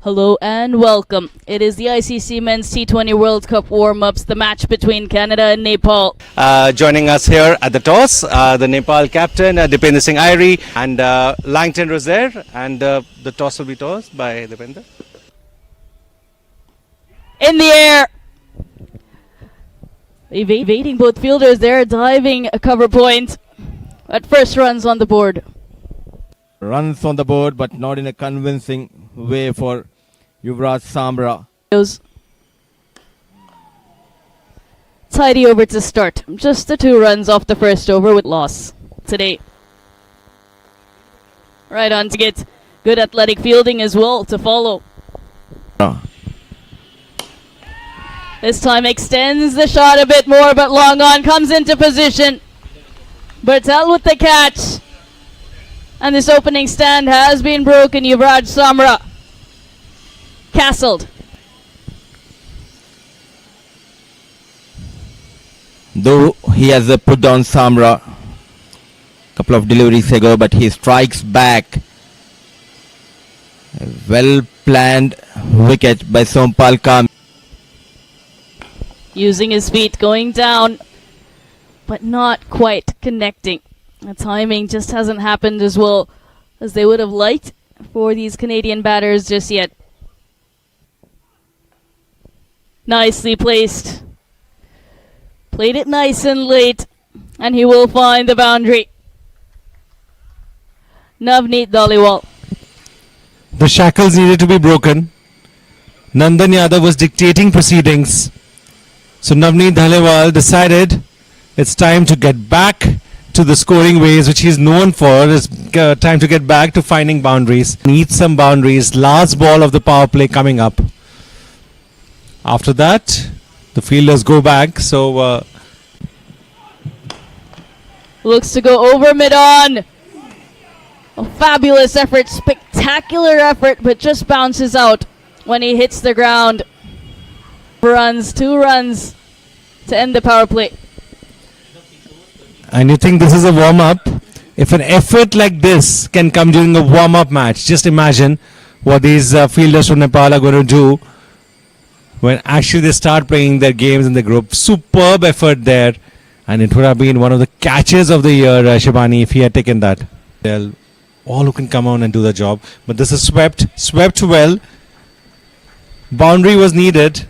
Hello and welcome. It is the ICC Men's T20 World Cup warm-ups, the match between Canada and Nepal. Joining us here at the toss, the Nepal captain, Dipender Singh Airi, and Langton was there, and the toss will be tossed by Dipender. In the air! Evading both fielders there, diving a cover point. At first runs on the board. Runs on the board, but not in a convincing way for Yuvraj Samra. Tidy over to start. Just the 2 runs off the first over with loss today. Right on to get good athletic fielding as well to follow. This time extends the shot a bit more, but long on, comes into position. Bertel with the catch. And this opening stand has been broken. Yuvraj Samra castled. Though he has put down Samra a couple of deliveries ago, but he strikes back. A well-planned wicket by Sompal Kam. Using his feet, going down, but not quite connecting. The timing just hasn't happened as well as they would have liked for these Canadian batters just yet. Nicely placed. Played it nice and late, and he will find the boundary. Navneet Dhaliwal. The shackles needed to be broken. Nandan Yadav was dictating proceedings. So Navneet Dhaliwal decided it's time to get back to the scoring ways which he's known for. It's time to get back to finding boundaries. Needs some boundaries. Last ball of the power play coming up. After that, the fielders go back. So looks to go over mid-on. A fabulous effort, spectacular effort, but just bounces out when he hits the ground. 2 runs to end the power play. And you think this is a warm-up? If an effort like this can come during a warm-up match, just imagine what these fielders from Nepal are going to do when actually they start playing their games in the group. Superb effort there, and it would have been one of the catches of the year, Shibani, if he had taken that. They're all who can come on and do the job, but this is swept well. Boundary was needed,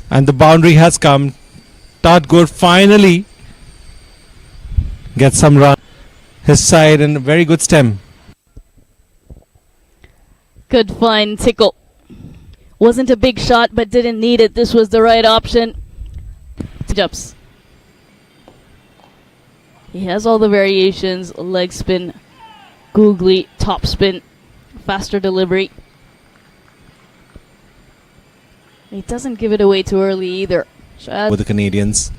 and the boundary has come. Tadgur finally gets some run his side, and a very good stem. Good fine tickle. Wasn't a big shot, but didn't need it. This was the right option. Jumps. He has all the variations: leg spin, googly, top spin, faster delivery. He doesn't give it away too early either. With the Canadians.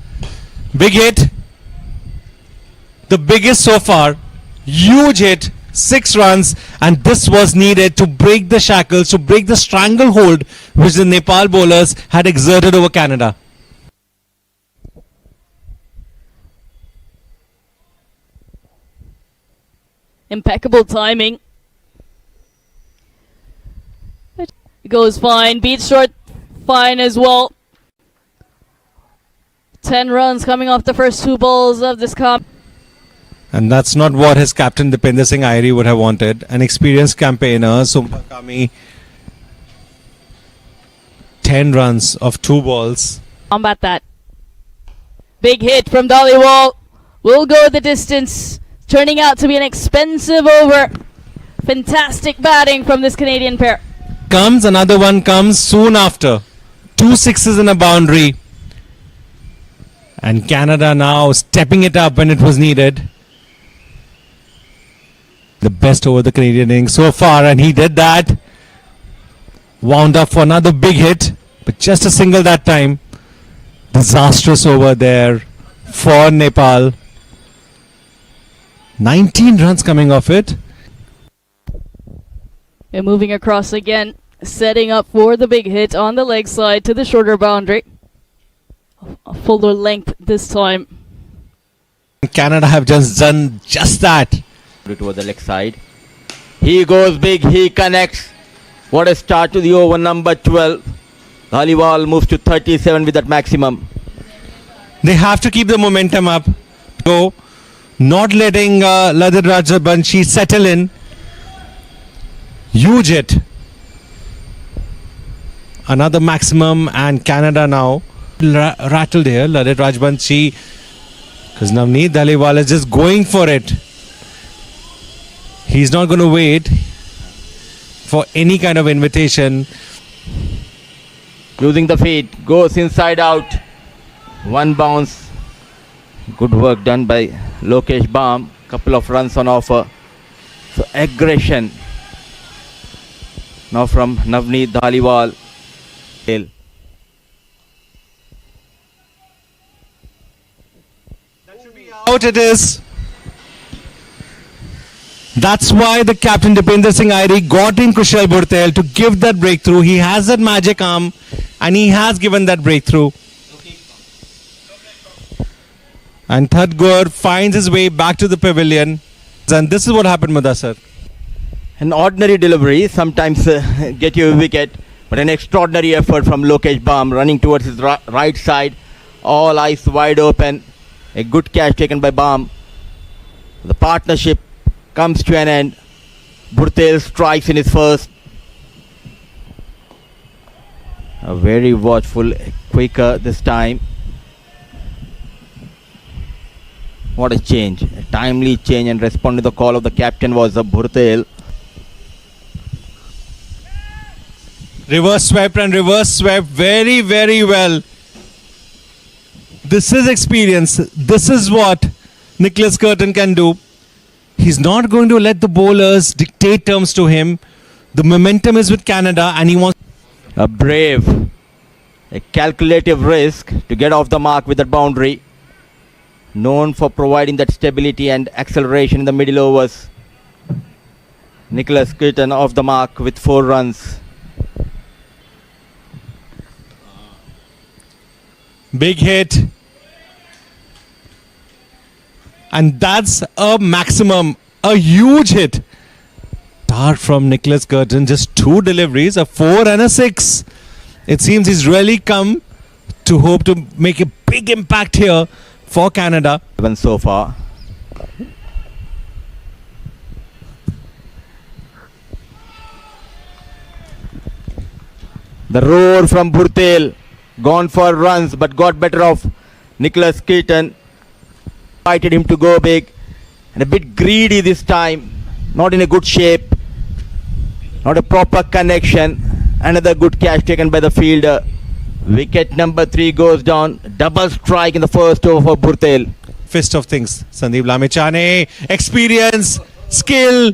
Big hit. The biggest so far. Huge hit. 6 runs. And this was needed to break the shackles, to break the stranglehold which the Nepal bowlers had exerted over Canada. Impeccable timing. It goes fine. Beats short fine as well. 10 runs coming off the first 2 balls of this comp. And that's not what his captain Dipender Singh Airi would have wanted. An experienced campaigner, Sompal Kami, 10 runs of 2 balls. Combat that. Big hit from Dhaliwal. Will go the distance. Turning out to be an expensive over. Fantastic batting from this Canadian pair. Another one comes soon after. 2 6s in a boundary. And Canada now stepping it up when it was needed. The best over the Canadian innings so far, and he did that. Wound up for another big hit, but just a single that time. Disastrous over there for Nepal. 19 runs coming off it. They're moving across again, setting up for the big hit on the leg side to the shorter boundary. A fuller length this time. Canada have just done just that. It was the leg side. He goes big, he connects. What a start to the over number 12. Dhaliwal moves to 37 with that maximum. They have to keep the momentum up. Go. Not letting Ladit Rajabanshi settle in. Huge hit. Another maximum, and Canada now rattled here. Ladit Rajbanshi, because Navneet Dhaliwal is just going for it. He's not going to wait for any kind of invitation. Using the feet, goes inside out. One bounce. Good work done by Lokesh Baum. Couple of runs on offer. So aggression now from Navneet Dhaliwal. Out it is. That's why the captain Dipender Singh Airi got in Kushal Burtel to give that breakthrough. He has that magic arm and he has given that breakthrough. And Thadgur finds his way back to the pavilion. And this is what happened, Mudassar. An ordinary delivery sometimes get you a wicket, but an extraordinary effort from Lokesh Baum running towards his right side. All eyes wide open. A good catch taken by Baum. The partnership comes to an end. Burtel strikes in his first. A very watchful, quicker this time. What a change. A timely change and respond to the call of the captain was Burtel. Reverse swept and reverse swept very, very well. This is experience. This is what Nicholas Curtin can do. He's not going to let the bowlers dictate terms to him. The momentum is with Canada and he wants... A brave, a calculative risk to get off the mark with that boundary. Known for providing that stability and acceleration in the middle overs. Nicholas Curtin off the mark with 4 runs. Big hit. And that's a maximum. A huge hit. Start from Nicholas Curtin. Just 2 deliveries. A 4 and a 6. It seems he's really come to hope to make a big impact here for Canada. Even so far. The roar from Burtel. Gone for runs but got better of Nicholas Curtin. Invited him to go big. And a bit greedy this time. Not in a good shape. Not a proper connection. Another good catch taken by the fielder. Wicket number 3 goes down. Double strike in the first over for Burtel. Fist of things. Sandeep Lamichhane. Experience. Skill.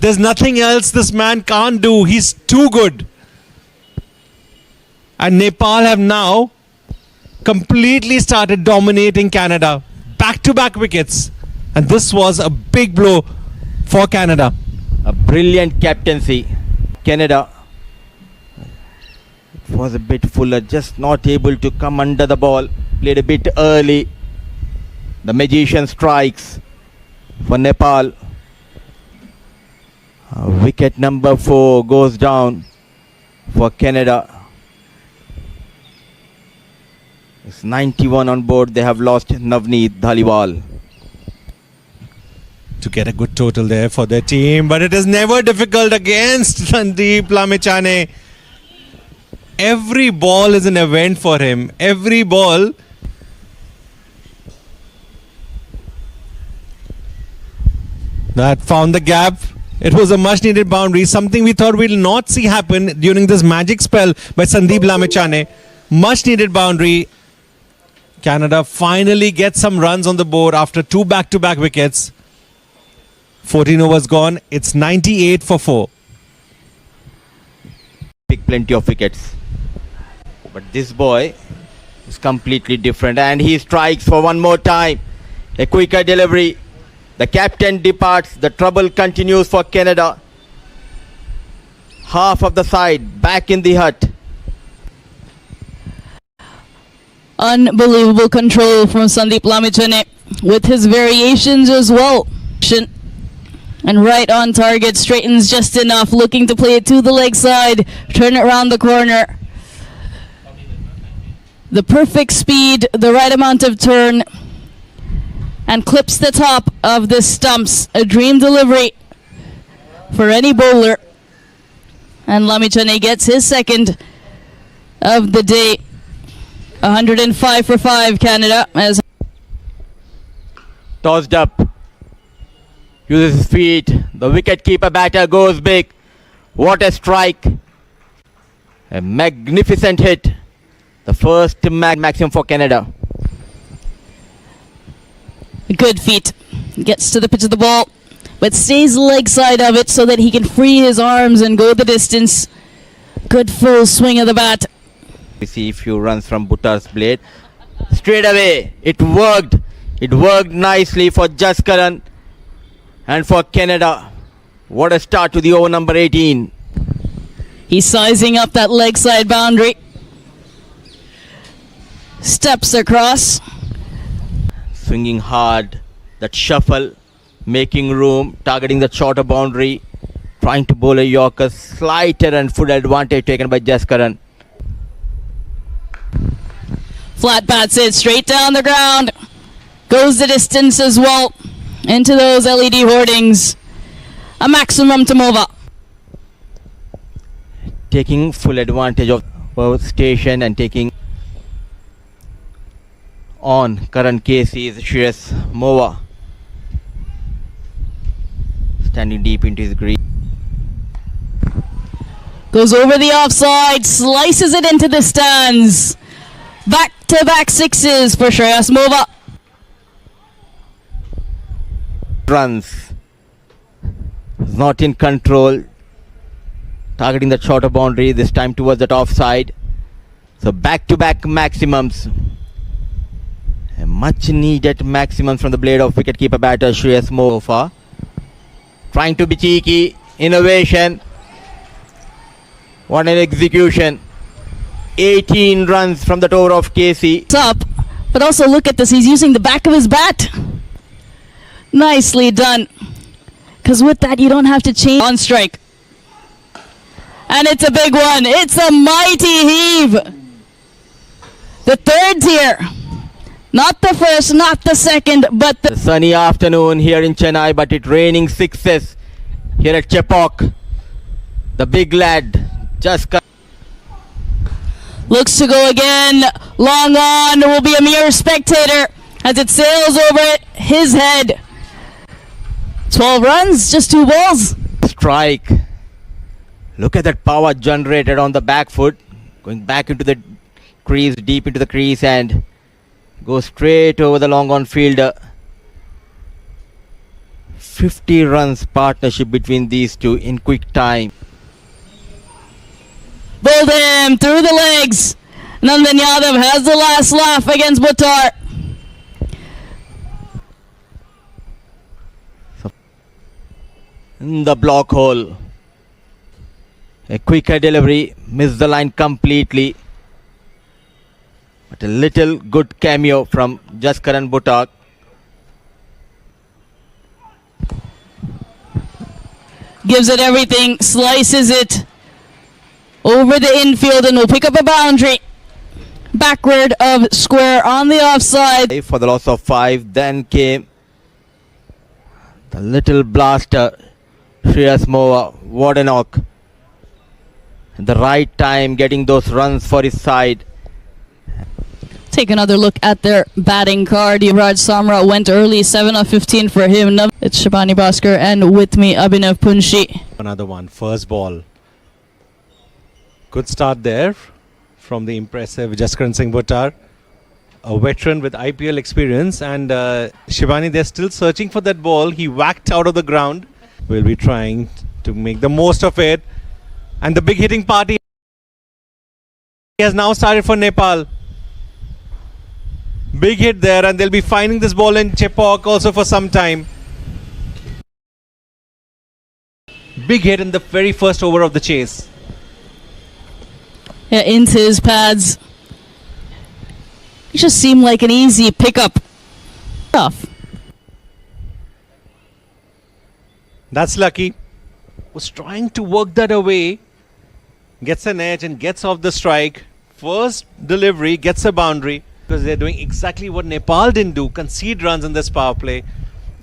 There's nothing else this man can't do. He's too good. And Nepal have now completely started dominating Canada. Back-to-back wickets. And this was a big blow for Canada. A brilliant captaincy. Canada was a bit fuller, just not able to come under the ball. Played a bit early. The magician strikes for Nepal. Wicket number 4 goes down for Canada. It's 91 on board. They have lost Navneet Dhaliwal. To get a good total there for their team. But it is never difficult against Sandeep Lamichhane. Every ball is an event for him. Every ball. That found the gap. It was a much needed boundary. Something we thought we'll not see happen during this magic spell by Sandeep Lamichhane. Much needed boundary. Canada finally gets some runs on the board after 2 back-to-back wickets. 14 overs gone. It's 98 for 4. Pick plenty of wickets. But this boy is completely different. And he strikes for one more time. A quicker delivery. The captain departs. The trouble continues for Canada. Half of the side back in the hut. Unbelievable control from Sandeep Lamichhane with his variations as well. And right on target, straightens just enough, looking to play it to the leg side, turn it around the corner. The perfect speed, the right amount of turn, and clips the top of the stumps. A dream delivery for any bowler. And Lamichane gets his second of the day. 105 for 5 Canada as Tossed up. Uses his feet. The wicket keeper batter goes big. What a strike. A magnificent hit. The first maximum for Canada. good feet. Gets to the pitch of the ball, but stays leg side of it so that he can free his arms and go the distance. Good full swing of the bat. We see a few runs from Buttar's blade. Straight away, it worked. It worked nicely for Jaskaran and for Canada. What a start to the over number 18. He's sizing up that leg side boundary. Steps across. Swinging hard. That shuffle, making room, targeting the shorter boundary, trying to bowl a Yorker, slighter and full advantage taken by Jaskaran. Flat bats it straight down the ground. Goes the distance as well into those LED hoardings. A maximum to Mova. Taking full advantage of both station and taking on current Casey's Shreyas Mova. Standing deep into his green. Goes over the offside, slices it into the stands. Back-to-back sixes for Shreyas Mova. Runs. Not in control. Targeting the shorter boundary, this time towards that offside. So back-to-back maximums. A much needed maximum from the blade of wicketkeeper batter Shreyas Mova. Trying to be cheeky. Innovation. What an execution. 18 runs from the over of Casey. Up, but also look at this. He's using the back of his bat. Nicely done. Because with that, you don't have to change on strike. And it's a big one. It's a mighty heave. The third tier. Not the first, not the second, but the Sunny afternoon here in Chennai, but it raining sixes here at Chepauk. The big lad just looks to go again. Long on will be a mere spectator as it sails over his head. 12 runs, just 2 balls. strike. Look at that power generated on the back foot. Going back into the crease, deep into the crease, and go straight over the long on fielder. 50 runs partnership between these two in quick time. Bowled him through the legs. Nandan Yadav has the last laugh against Buttar. In the block hole. A quicker delivery, missed the line completely. But a little good cameo from Jaskaran Buttar. Gives it everything, slices it over the infield and will pick up a boundary. Backward of square on the offside. For the loss of 5, then came the little blaster, Shreyas Mova. What a knock. At the right time, getting those runs for his side. Take another look at their batting card. Yuvraj Samra went early, 7 of 15 for him. It's Shabani Bhaskar and with me Abhinav Punshi. Another one, first ball. Good start there from the impressive Jaskaran Singh Buttar, a veteran with IPL experience. And Shivani, they're still searching for that ball. He whacked out of the ground. We'll be trying to make the most of it. And the big hitting party has now started for Nepal. Big hit there, and they'll be finding this ball in Chepauk also for some time. Big hit in the very first over of the chase. Yeah, into his pads. It just seemed like an easy pickup. Tough. That's lucky. Was trying to work that away. Gets an edge and gets off the strike. First delivery gets a boundary because they're doing exactly what Nepal didn't do, concede runs in this power play.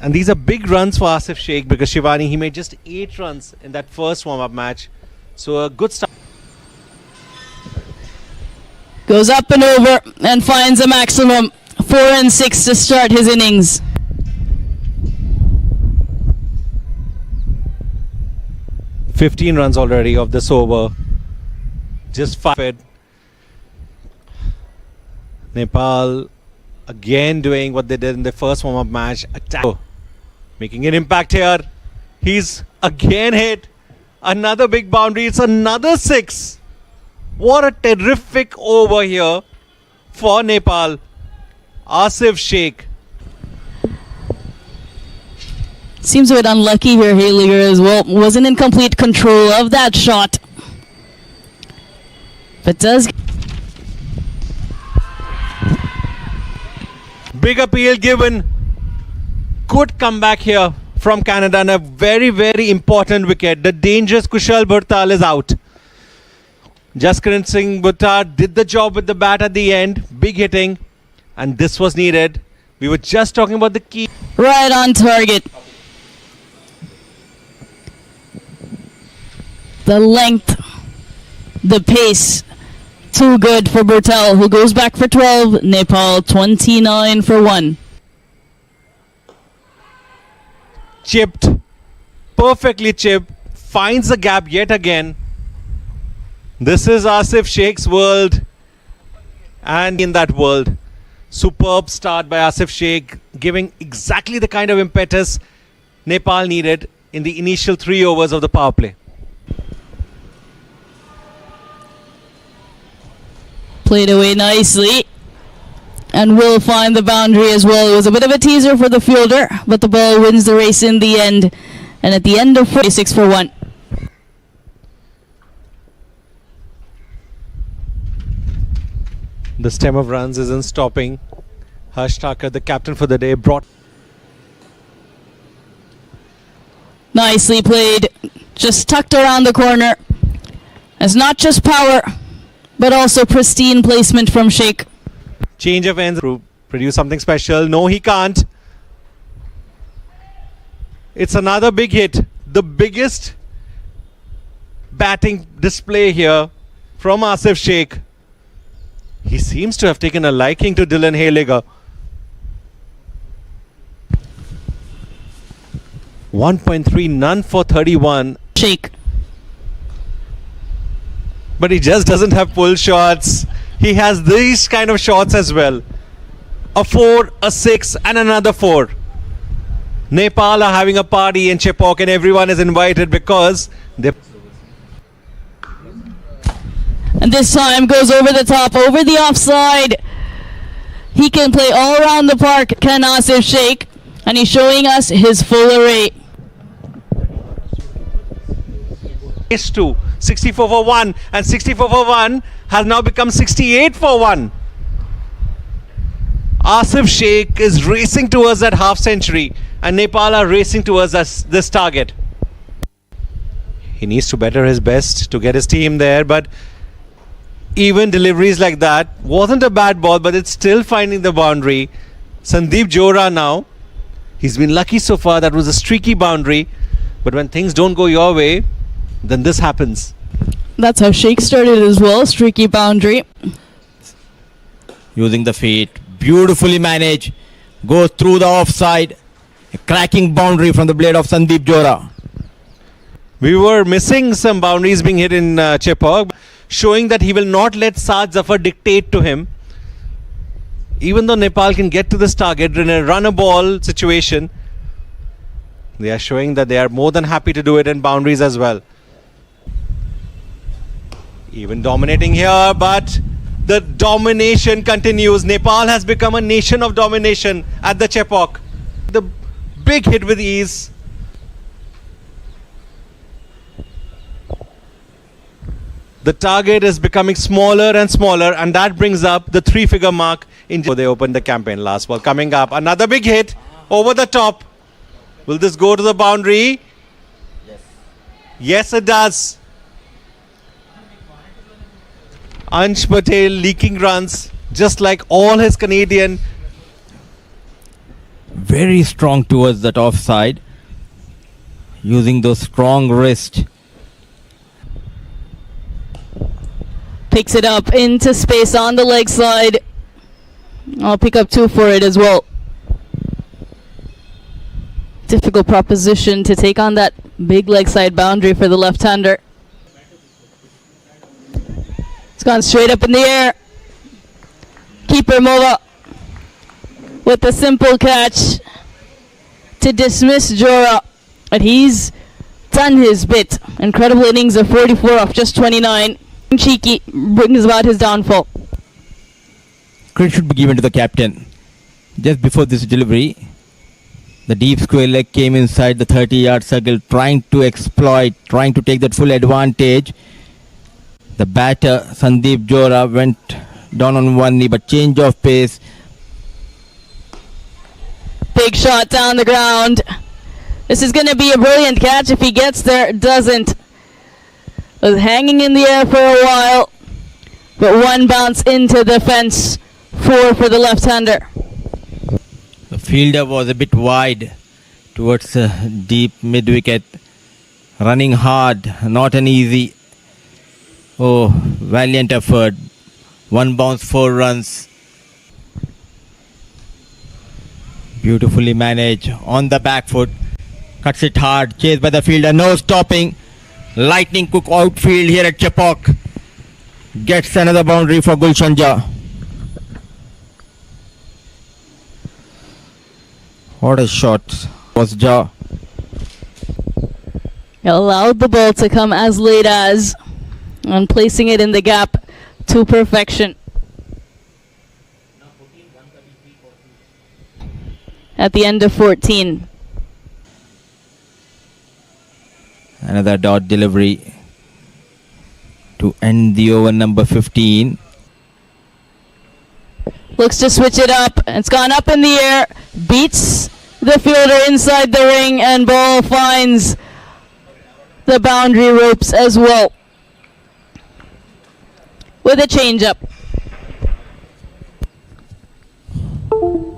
And these are big runs for Asif Sheikh because Shivani, he made just 8 runs in that first warm-up match. So a good start. Goes up and over and finds a maximum. 4 and 6 to start his innings. $15 runs already of this over. Just 5. Nepal again doing what they did in the first warm-up match. Attack. Making an impact here. He's again hit. Another big boundary. It's another 6. What a terrific over here for Nepal. Asif Sheikh. Seems a bit unlucky here, Haliger as well. Wasn't in complete control of that shot. But does... Big appeal given. Good comeback here from Canada and a very, very important wicket. The dangerous Kushal Bhurtal is out. Jaskaran Singh Bhuttar did the job with the bat at the end. Big hitting. And this was needed. We were just talking about the key. Right on target. The length, the pace, too good for Bhurtal, who goes back for 12. Nepal 29 for 1. Chipped. Perfectly chipped. Finds the gap yet again. This is Asif Sheikh's world. And in that world, superb start by Asif Sheikh, giving exactly the kind of impetus Nepal needed in the initial 3 overs of the power play. Played away nicely. And will find the boundary as well. It was a bit of a teaser for the fielder, but the ball wins the race in the end. And at the end of 46 for 1. The stem of runs isn't stopping. Harsh Thakur, the captain for the day, brought... Nicely played. Just tucked around the corner. It's not just power, but also pristine placement from Sheikh. Change of ends, produce something special. No, he can't. It's another big hit. The biggest batting display here from Asif Sheikh. He seems to have taken a liking to Dylan Haliger. 1.3, none for 31. Sheikh. But he just doesn't have pull shots. He has these kind of shots as well. A 4, a 6 and another 4. Nepal are having a party in Chepauk and everyone is invited because they... And this time goes over the top, over the offside. He can play all around the park, can Asif Sheikh. And he's showing us his full array. Ace 2, 64 for 1 and 64 for 1 has now become 68 for 1. Asif Sheikh is racing towards that half century and Nepal are racing towards this target. He needs to better his best to get his team there, but even deliveries like that wasn't a bad ball, but it's still finding the boundary. Sandeep Johra now, he's been lucky so far. That was a streaky boundary, but when things don't go your way, then this happens. That's how Sheikh started as well, streaky boundary. Using the feet, beautifully managed, goes through the offside, a cracking boundary from the blade of Sandeep Johra. We were missing some boundaries being hit in Chepauk, showing that he will not let Saad Zafar dictate to him. Even though Nepal can get to this target in a run-a-ball situation, they are showing that they are more than happy to do it in boundaries as well. Even dominating here, but the domination continues. Nepal has become a nation of domination at the Chepauk. The big hit with ease. The target is becoming smaller and smaller, and that brings up the 3-figure mark. They opened the campaign. Last ball coming up. Another big hit over the top. Will this go to the boundary? Yes, it does. Ansh Patel leaking runs, just like all his Canadian. Very strong towards that offside, using those strong wrists. Picks it up into space on the leg side. I'll pick up 2 for it as well. Difficult proposition to take on that big leg side boundary for the left-hander. It's gone straight up in the air. Keeper Mova with a simple catch to dismiss Jora. But he's done his bit. Incredible innings of 44 off just 29. Cheeky brings about his downfall. Credit should be given to the captain. Just before this delivery, the deep square leg came inside the 30-yard circle, trying to exploit, trying to take that full advantage. The batter, Sandeep Jora, went down on one knee, but change of pace. Big shot down the ground. This is going to be a brilliant catch if he gets there. Doesn't. Was hanging in the air for a while, but one bounce into the fence. 4 for the left-hander. The fielder was a bit wide towards deep mid-wicket. Running hard, not an easy. Oh, valiant effort. 1 bounce, 4 runs. Beautifully managed on the back foot. Cuts it hard, chased by the fielder, no stopping. Lightning Cook outfield here at Chepauk. Gets another boundary for Gulshan Jha. What a shot was Jha. Allowed the ball to come as late as, and placing it in the gap to perfection. At the end of 14. Another dot delivery to end the over number 15. Looks to switch it up. It's gone up in the air. Beats the fielder inside the ring, and ball finds the boundary ropes as well. With a change-up.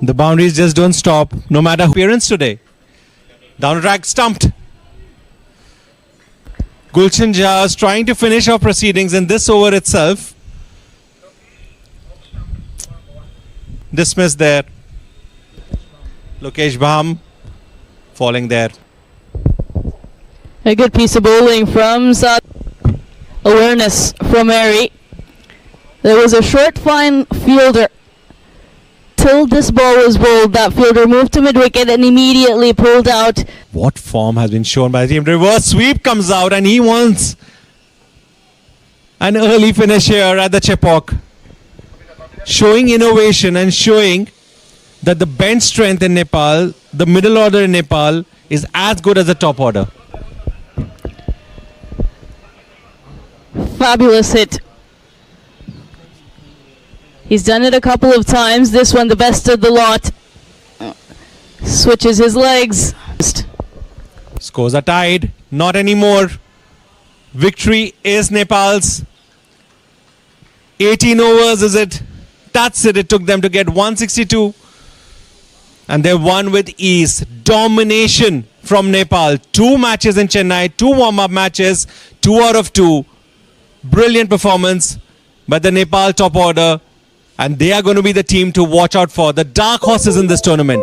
The boundaries just don't stop, no matter who appearance today. Down the track, stumped. Gulshan Jha is trying to finish off proceedings in this over itself. Dismissed there. Lokesh Baham falling there. A good piece of bowling from South. Awareness from Mary. There was a short fine fielder. Till this ball was bowled, that fielder moved to mid-wicket and immediately pulled out. What form has been shown by the team? Reverse sweep comes out and he wants an early finish here at the Chepauk. Showing innovation and showing that the bench strength in Nepal, the middle order in Nepal, is as good as the top order. Fabulous hit. He's done it a couple of times. This one, the best of the lot. Switches his legs. Scores are tied. Not anymore. Victory is Nepal's. 18 overs is it. That's it. It took them to get 162. And they won with ease. Domination from Nepal. 2 matches in Chennai. 2 warm-up matches. 2 out of 2. Brilliant performance by the Nepal top order. And they are going to be the team to watch out for. The dark horses in this tournament.